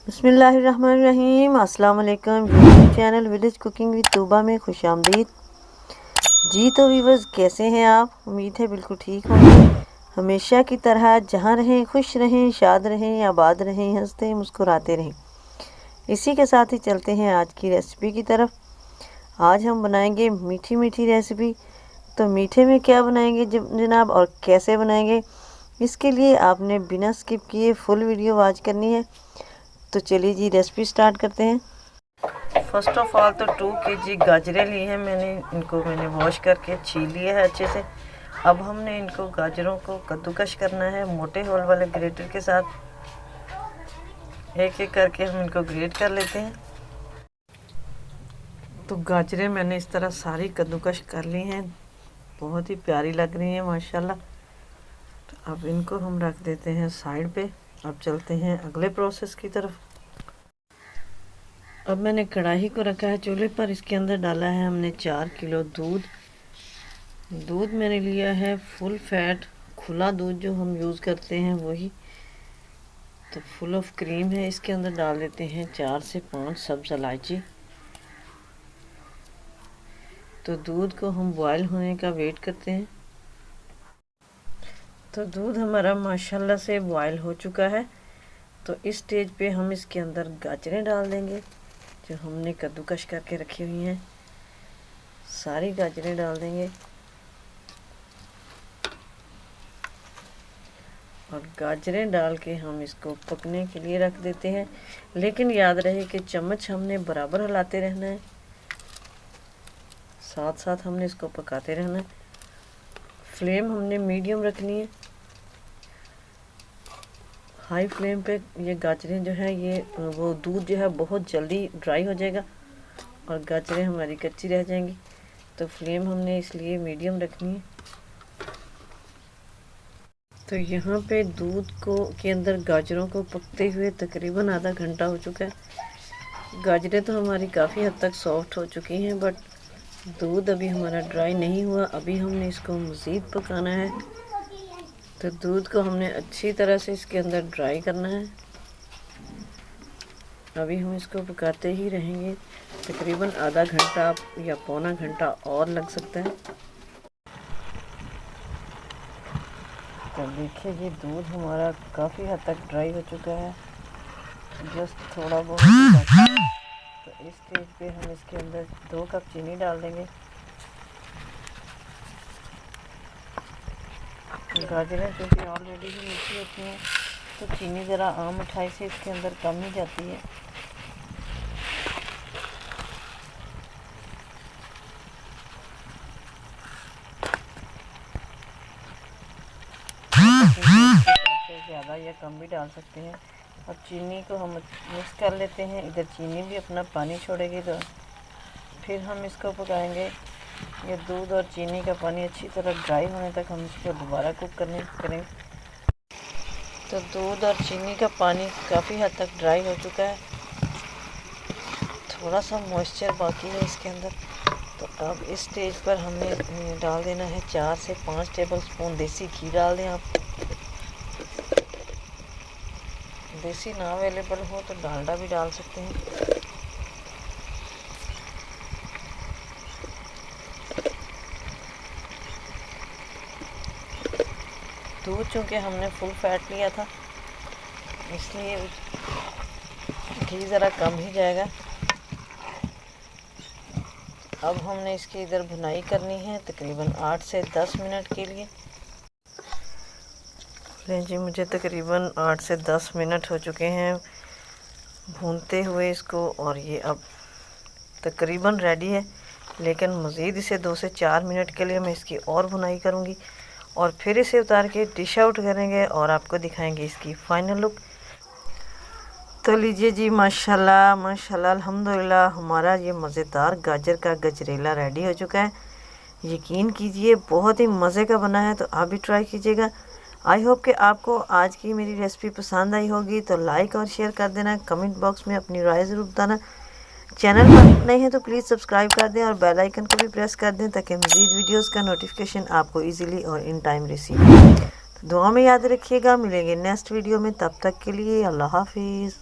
बिस्मिल्लाहिर्रहमानिर्रहीम। अस्सलाम वालेकुम। YouTube channel village cooking with Tooba में खुशामदीद। जी तो व्यूअर्स, कैसे हैं आप? उम्मीद है बिल्कुल ठीक होंगे। हमेशा की तरह जहाँ रहें खुश रहें, शाद रहें, आबाद रहें, हंसते मुस्कुराते रहें। इसी के साथ ही चलते हैं आज की रेसिपी की तरफ। आज हम बनाएंगे मीठी मीठी रेसिपी। तो मीठे में क्या बनाएंगे जनाब, और कैसे बनाएंगे, इसके लिए आपने बिना स्किप किए फुल वीडियो वॉच करनी है। तो चलिए जी रेसिपी स्टार्ट करते हैं। फर्स्ट ऑफ ऑल तो 2 kg गाजरें ली हैं मैंने। मैंने वॉश करके छील लिया है अच्छे से। अब हमने इनको गाजरों को कद्दूकश करना है मोटे होल वाले ग्रेटर के साथ। एक एक करके हम इनको ग्रेट कर लेते हैं। तो गाजरें मैंने इस तरह सारी कद्दूकश कर ली हैं। बहुत ही प्यारी लग रही हैं माशाल्लाह। तो अब इनको हम रख देते हैं साइड पे। अब चलते हैं अगले प्रोसेस की तरफ। अब मैंने कढ़ाई को रखा है चूल्हे पर। इसके अंदर डाला है हमने 4 किलो दूध मैंने लिया है फुल फैट खुला दूध, जो हम यूज़ करते हैं वही। तो फुल ऑफ क्रीम है। इसके अंदर डाल देते हैं 4 से 5 सब्ज़ इलायची। तो दूध को हम बॉयल होने का वेट करते हैं। तो दूध हमारा माशाल्लाह से बॉयल हो चुका है। तो इस स्टेज पे हम इसके अंदर गाजरें डाल देंगे जो हमने कद्दूकश करके रखी हुई हैं। सारी गाजरें डाल देंगे और गाजरें डाल के हम इसको पकने के लिए रख देते हैं। लेकिन याद रहे कि चम्मच हमने बराबर हिलाते रहना है, साथ साथ हमने इसको पकाते रहना है। फ्लेम हमने मीडियम रखनी है। हाई फ्लेम पे ये गाजरें जो है, ये वो दूध जो है बहुत जल्दी ड्राई हो जाएगा और गाजरें हमारी कच्ची रह जाएंगी। तो फ्लेम हमने इसलिए मीडियम रखनी है। तो यहाँ पे दूध को के अंदर गाजरों को पकते हुए तकरीबन आधा घंटा हो चुका है। गाजरें तो हमारी काफ़ी हद तक सॉफ्ट हो चुकी हैं, बट दूध अभी हमारा ड्राई नहीं हुआ। अभी हमने इसको मज़ीद पकाना है। तो दूध को हमने अच्छी तरह से इसके अंदर ड्राई करना है। अभी हम इसको पकाते ही रहेंगे। तकरीबन आधा घंटा या पौना घंटा और लग सकता है। तो देखिए जी, दूध हमारा काफ़ी हद तक ड्राई हो चुका है, जस्ट थोड़ा बहुत बाकी है। तो इस स्टेज पे हम इसके अंदर 2 कप चीनी डाल देंगे। गाजरें क्योंकि ऑलरेडी ही मीठी होती हैं, तो चीनी ज़रा आम मिठाई से इसके अंदर कम ही जाती है। ज़्यादा या कम भी डाल सकते हैं। अब चीनी को हम मिक्स कर लेते हैं। इधर चीनी भी अपना पानी छोड़ेगी, तो फिर हम इसको पकाएंगे। ये दूध और चीनी का पानी अच्छी तरह ड्राई होने तक हम इसको दोबारा कुक करेंगे। तो दूध और चीनी का पानी काफ़ी हद तक ड्राई हो चुका है। थोड़ा सा मॉइस्चर बाकी है इसके अंदर। तो अब इस स्टेज पर हमें डाल देना है 4 से 5 टेबल स्पून देसी घी डाल दें आप। देसी ना अवेलेबल हो तो डालडा भी डाल सकते हैं। दूध चूँकि हमने फुल फैट लिया था, इसलिए घी ज़रा कम ही जाएगा। अब हमने इसकी इधर भुनाई करनी है तकरीबन 8 से 10 मिनट के लिए। जी, मुझे तकरीबन 8 से 10 मिनट हो चुके हैं भूनते हुए इसको, और ये अब तकरीबन रेडी है। लेकिन मज़ीद इसे 2 से 4 मिनट के लिए मैं इसकी और भुनाई करूँगी और फिर इसे उतार के डिश आउट करेंगे और आपको दिखाएंगे इसकी फ़ाइनल लुक। तो लीजिए जी, माशाल्लाह माशाल्लाह अल्हम्दुलिल्लाह, हमारा ये मज़ेदार गाजर का गजरेला रेडी हो चुका है। यकीन कीजिए बहुत ही मज़े का बना है। तो आप भी ट्राई कीजिएगा। आई होप कि आपको आज की मेरी रेसिपी पसंद आई होगी। तो लाइक और शेयर कर देना। कमेंट बॉक्स में अपनी राय ज़रूर बताना। चैनल पर नए हैं तो प्लीज़ सब्सक्राइब कर दें और बेल आइकन को भी प्रेस कर दें, ताकि मज़ीद वीडियोस का नोटिफिकेशन आपको इजीली और इन टाइम रिसीव हो। तो दुआ में याद रखिएगा। मिलेंगे नेक्स्ट वीडियो में, तब तक के लिए अल्लाह हाफिज़।